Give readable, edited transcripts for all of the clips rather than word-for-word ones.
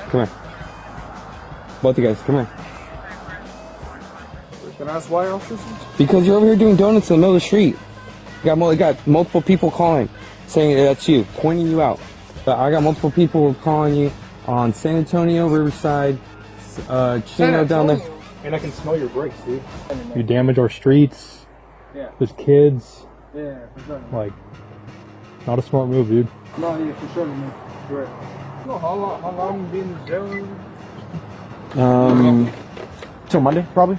Come here. Both you guys, come here. Can I ask why, officer? Because you're over here doing donuts in the middle of the street. You got multiple people calling, saying that's you, pointing you out. But I got multiple people calling you on San Antonio, Riverside, Chino down there. And I can smell your brakes, dude. You damage our streets. Yeah. There's kids. Yeah, for sure. Like, not a smart move, dude. No, yeah, for sure, man. You're right. No, how long you been in jail? Till Monday, probably.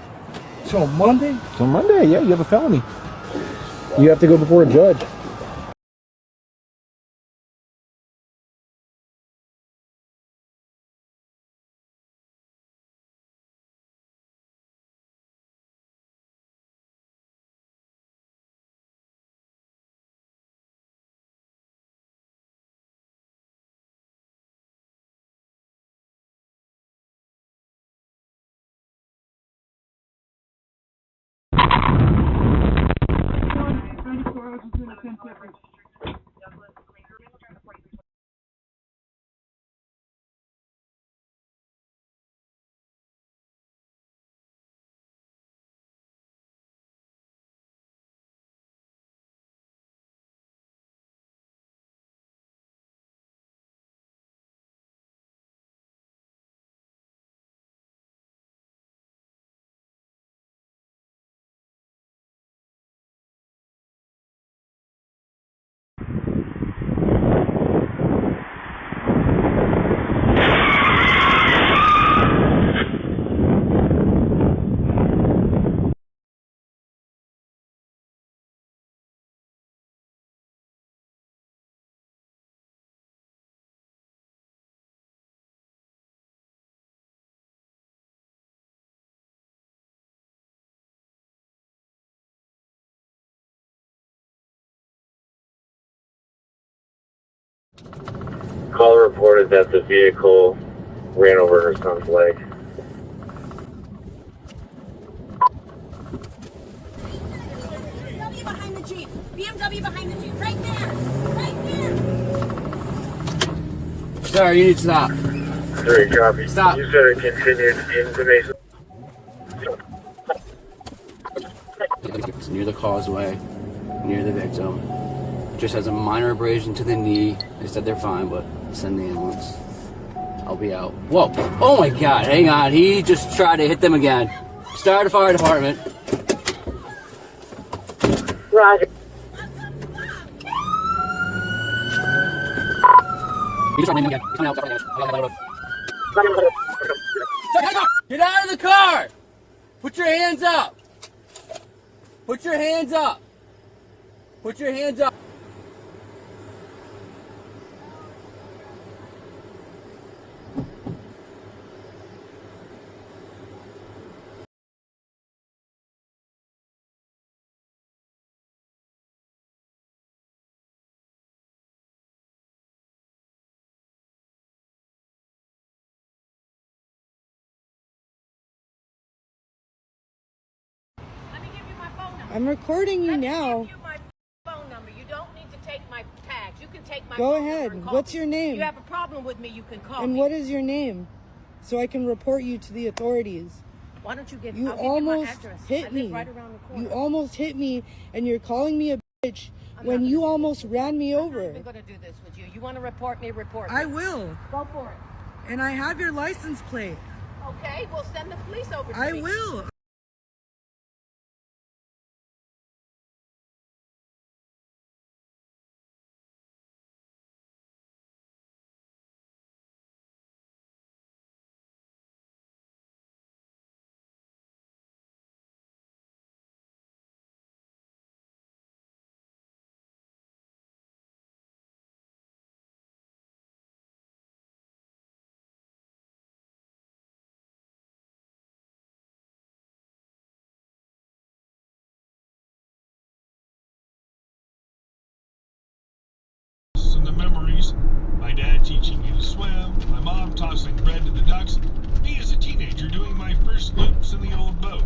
Till Monday? Till Monday, yeah, you have a felony. You have to go before a judge. Caller reported that the vehicle ran over her son's leg. BMW behind the Jeep. BMW behind the Jeep. Right there. Right there. Sir, you need to stop. 3, copy. Stop. You said it continued information. It's near the causeway, near the victim. Just has a minor abrasion to the knee. They said they're fine, but send the ambulance. I'll be out. Whoa. Oh my God, hang on. He just tried to hit them again. Start the fire department. Roger. He just tried to hit them again. He's coming out. Get out of the car! Put your hands up! Put your hands up! Put your hands up! I'm recording you now. Give you my phone number. You don't need to take my tags. You can take my Go phone ahead. number and call What's me. your name? If you have a problem with me, you can call And me. what is your name? So I can report you to the authorities. Why don't you give You I'll give you almost my address. hit I me. live right around the corner. You almost hit me and you're calling me a bitch when you almost ran me I'm over. not even going to do this with you. You want to report me, report me. I will. Go for it. And I have your license plate. Okay, we'll send the police over to I me. will. And the memories, my dad teaching me to swim, my mom tossing bread to the ducks, me as a teenager doing my first loops in the old boat.